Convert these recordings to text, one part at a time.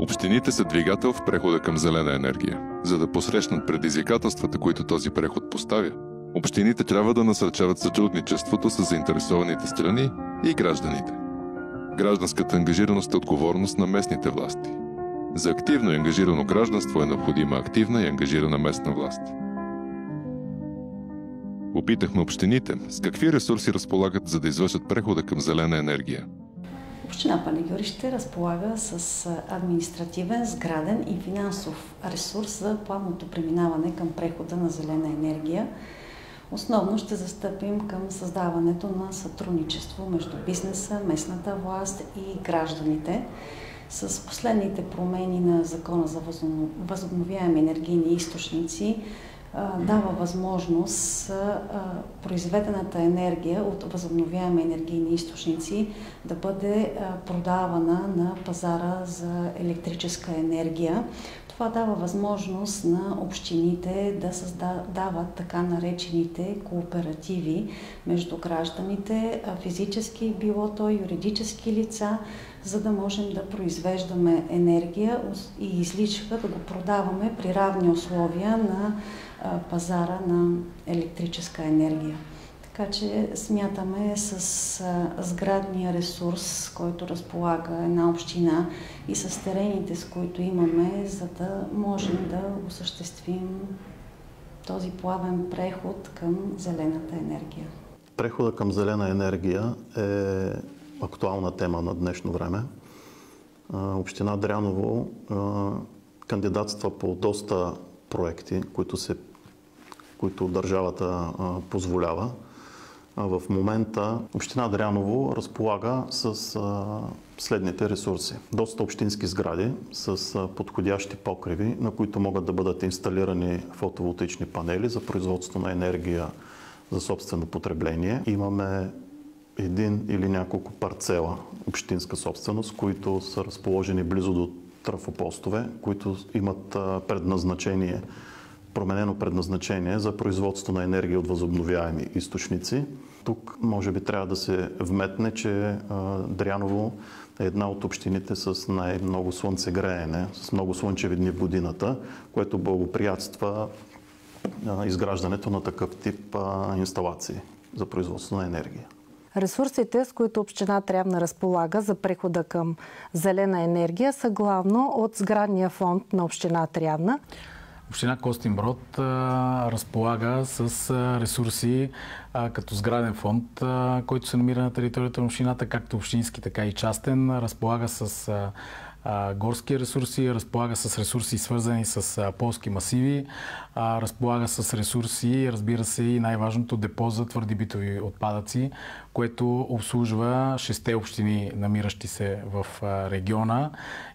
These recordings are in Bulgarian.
Общините са двигател в прехода към зелена енергия. За да посрещнат предизвикателствата, които този преход поставя, общините трябва да насърчават сътрудничеството с заинтересованите страни и гражданите. Гражданската ангажираност е отговорност на местните власти. За активно и ангажирано гражданство е необходима активна и ангажирана местна власт. Попитахме общините с какви ресурси разполагат, за да извършат прехода към зелена енергия. Община Панагюрище разполага с административен, сграден и финансов ресурс за плавното преминаване към прехода на зелена енергия. Основно ще застъпим към създаването на сътрудничество между бизнеса, местната власт и гражданите. С последните промени на Закона за възобновяеми енергийни източници дава възможност произведената енергия от възобновяеми енергийни източници да бъде продавана на пазара за електрическа енергия. Това дава възможност на общините да създават така наречените кооперативи между гражданите, физически, било то юридически лица, за да можем да произвеждаме енергия и излишъка да го продаваме при равни условия на пазара на електрическа енергия. Така че смятаме с сградния ресурс, който разполага една община и с терените, с които имаме, за да можем да осъществим този плавен преход към зелената енергия. Прехода към зелена енергия е актуална тема на днешно време. Община Дряново кандидатства по доста проекти, които държавата позволява. В момента община Дряново разполага с следните ресурси. Доста общински сгради с подходящи покриви, на които могат да бъдат инсталирани фотоволтаични панели за производство на енергия за собствено потребление. Имаме един или няколко парцела общинска собственост, които са разположени близо до трафопостове, които имат променено предназначение за производство на енергия от възобновяеми източници. Тук може би трябва да се вметне, че Дряново е една от общините с най-много слънцегреене, с много слънчеви дни в годината, което благоприятства изграждането на такъв тип инсталации за производство на енергия. Ресурсите, с които община Трявна разполага за прехода към зелена енергия, са главно от сградния фонд на община Трявна. Община Костинброд разполага с ресурси като сграден фонд, който се намира на територията на общината, както общински, така и частен. Разполага с горски ресурси, разполага с ресурси свързани с полски масиви, разполага с ресурси, разбира се, и най-важното депо за твърди битови отпадъци, което обслужва 6 общини, намиращи се в региона.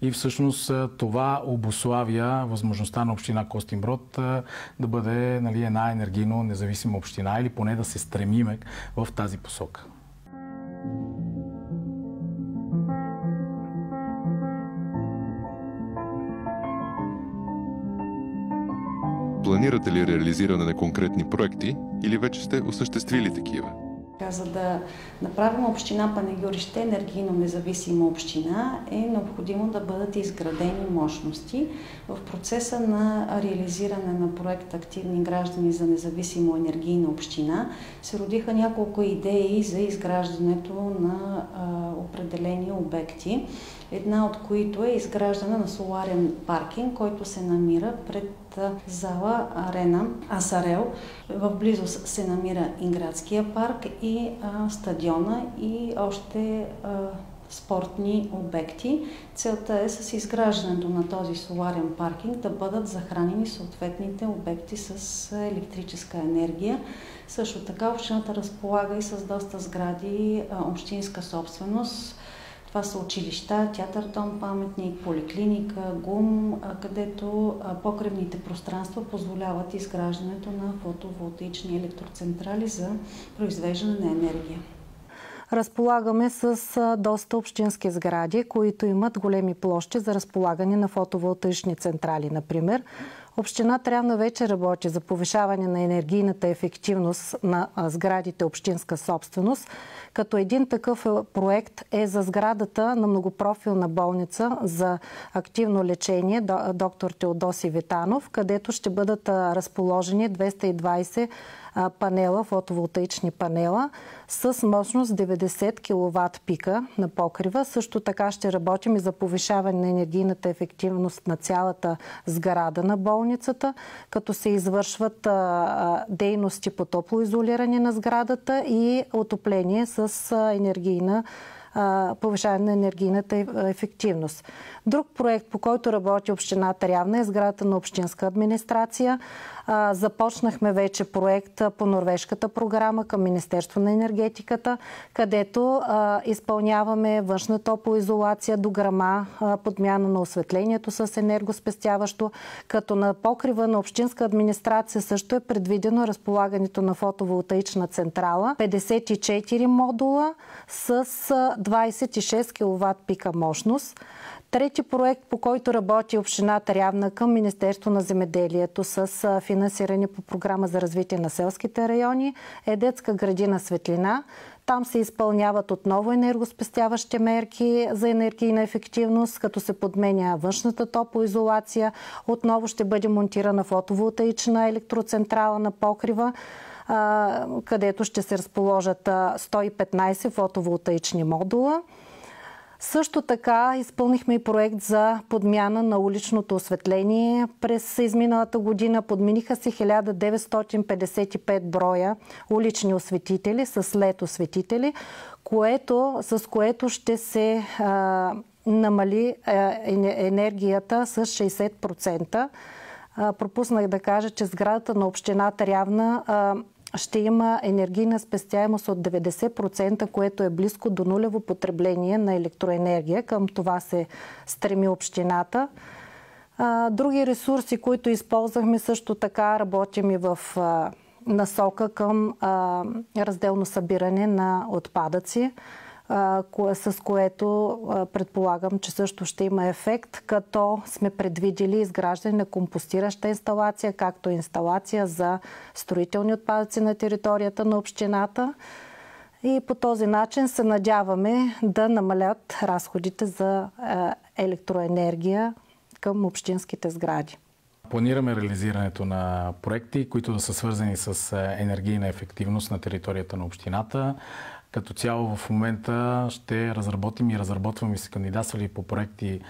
И всъщност това обуславя възможността на община Костинброд да бъде една енергийно независима община или поне да се стремиме в тази посока. Планирате ли реализиране на конкретни проекти или вече сте осъществили такива? За да направим община Панагюрище енергийно независима община, е необходимо да бъдат изградени мощности. В процеса на реализиране на проект Активни граждани за независима енергийна община се родиха няколко идеи за изграждането на определени обекти. Една от които е изграждане на соларен паркинг, който се намира пред зала Арена Асарел. В близост се намира и градския парк, и стадиона, и още спортни обекти. Целта е с изграждането на този соларен паркинг да бъдат захранени съответните обекти с електрическа енергия. Също така общината разполага и с доста сгради общинска собственост. Това са училища, театър, дом, паметник, поликлиника, ГУМ, където покривните пространства позволяват изграждането на фотоволтаични електроцентрали за произвеждане на енергия. Разполагаме с доста общински сгради, които имат големи площи за разполагане на фотоволтаични централи, например. Община Трявна вече работи за повишаване на енергийната ефективност на сградите общинска собственост, като един такъв проект е за сградата на многопрофилна болница за активно лечение доктор Теодоси Витанов, където ще бъдат разположени 220 панела, фотоволтаични панела с мощност 90 кВт пика на покрива. Също така ще работим и за повишаване на енергийната ефективност на цялата сграда на болницата, като се извършват дейности по топлоизолиране на сградата и отопление с повишаване на енергийната ефективност. Друг проект, по който работи община Трявна, е сградата на общинска администрация. Започнахме вече проект по норвежката програма към Министерство на енергетиката, където изпълняваме външна топлоизолация, дограма, подмяна на осветлението с енергоспестяващо, като на покрива на общинска администрация също е предвидено разполагането на фотоволтаична централа, 54 модула с 26 кВт пика мощност. Трети проект, по който работи община Трявна към Министерство на земеделието с финансиране по програма за развитие на селските райони, е детска градина Светлина. Там се изпълняват отново енергоспестяващи мерки за енергийна ефективност, като се подменя външната топлоизолация. Отново ще бъде монтирана фотоволтаична електроцентрала на покрива, където ще се разположат 115 фотоволтаични модула. Също така изпълнихме и проект за подмяна на уличното осветление. През изминалата година подмениха се 1955 броя улични осветители с LED осветители, с което ще се намали енергията с 60%. Пропуснах да кажа, че сградата на община Трявна ще има енергийна спестяемост от 90%, което е близко до нулево потребление на електроенергия. Към това се стреми общината. Други ресурси, които използвахме, също така работим и в насока към разделно събиране на отпадъци, с което предполагам, че също ще има ефект, като сме предвидели изграждане на компостираща инсталация, както инсталация за строителни отпадъци на територията на общината. И по този начин се надяваме да намалят разходите за електроенергия към общинските сгради. Планираме реализирането на проекти, които да са свързани с енергийна ефективност на територията на общината. Като цяло в момента ще разработим и разработваме и се кандидатствали по проекти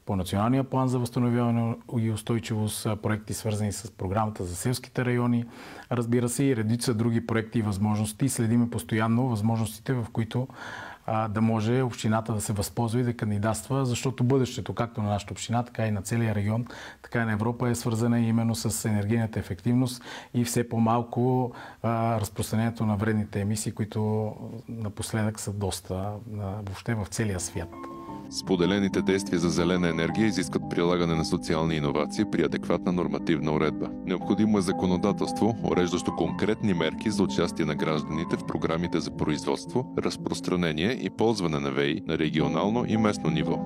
по Националния план за възстановяване и устойчивост, проекти свързани с програмата за селските райони, разбира се, и редица други проекти и възможности. Следиме постоянно възможностите, в които да може общината да се възползва и да кандидатства, защото бъдещето, както на нашата община, така и на целия регион, така и на Европа, е свързана именно с енергийната ефективност и все по-малко разпространението на вредните емисии, които напоследък са доста въобще в целия свят. Споделените действия за зелена енергия изискват прилагане на социални иновации при адекватна нормативна уредба. Необходимо е законодателство, уреждащо конкретни мерки за участие на гражданите в програмите за производство, разпространение и ползване на ВЕИ на регионално и местно ниво.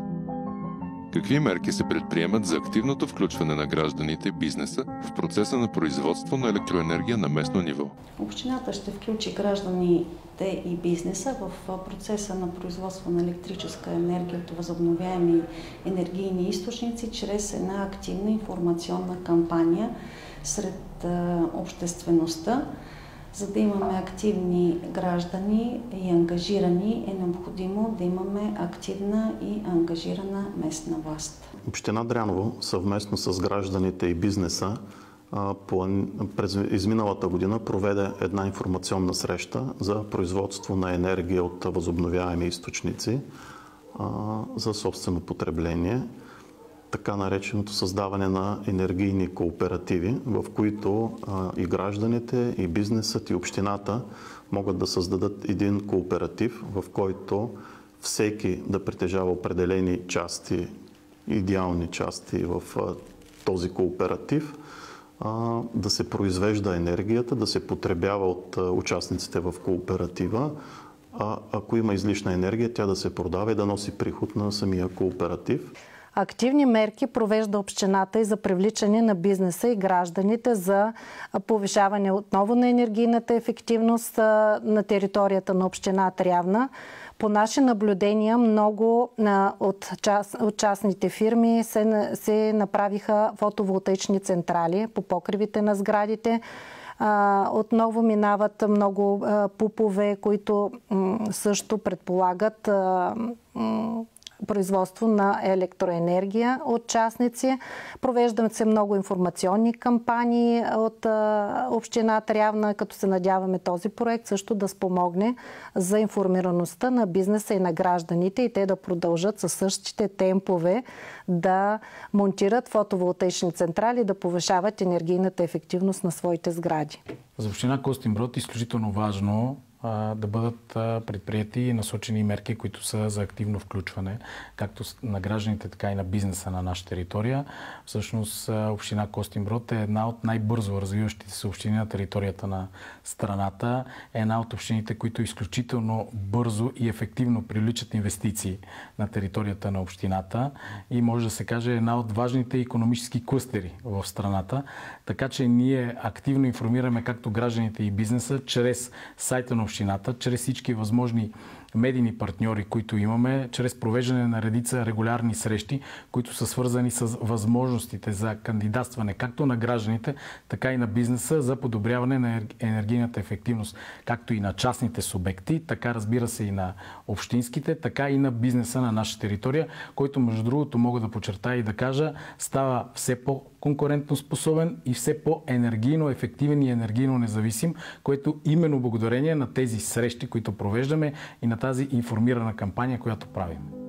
Какви мерки се предприемат за активното включване на гражданите и бизнеса в процеса на производство на електроенергия на местно ниво? Общината ще включи гражданите и бизнеса в процеса на производство на електрическа енергия от възобновяеми енергийни източници чрез една активна информационна кампания сред обществеността. За да имаме активни граждани и ангажирани, е необходимо да имаме активна и ангажирана местна власт. Община Дряново съвместно с гражданите и бизнеса през изминалата година проведе една информационна среща за производство на енергия от възобновяеми източници за собствено потребление. Така нареченото създаване на енергийни кооперативи, в които и гражданите, и бизнесът, и общината могат да създадат един кооператив, в който всеки да притежава определени части, идеални части в този кооператив, да се произвежда енергията, да се потребява от участниците в кооператива, а ако има излишна енергия, тя да се продава и да носи приход на самия кооператив. активни мерки провежда общината и за привличане на бизнеса и гражданите за повишаване отново на енергийната ефективност на територията на община Трявна. По наши наблюдения много от частните фирми се направиха фотоволтаични централи по покривите на сградите. Отново минават много пупове, които също предполагат производство на електроенергия от частници. Провеждат се много информационни кампании от община Трявна, като се надяваме този проект също да спомогне за информираността на бизнеса и на гражданите и те да продължат със същите темпове да монтират фотоволтаични централи и да повишават енергийната ефективност на своите сгради. За община Костинброд е изключително важно да бъдат предприяти и насочени мерки, които са за активно включване, както на гражданите, така и на бизнеса на нашата територия. Всъщност община Костинброд е една от най-бързо развиващите се общини на територията на страната. Е една от общините, които изключително бързо и ефективно привличат инвестиции на територията на общината и може да се каже една от важните икономически клъстери в страната. Така че ние активно информираме както гражданите и бизнеса чрез сайта на общината, чрез всички възможни медийни партньори, които имаме, чрез провеждане на редица регулярни срещи, които са свързани с възможностите за кандидатстване както на гражданите, така и на бизнеса за подобряване на енергийната ефективност, както и на частните субекти, така разбира се и на общинските, така и на бизнеса на нашата територия, който между другото мога да подчертая и да кажа, става все по-конкурентно способен и все по-енергийно ефективен и енергийно независим, което именно благодарение на тези срещи, които провеждаме и на тази информирана кампания, която правим.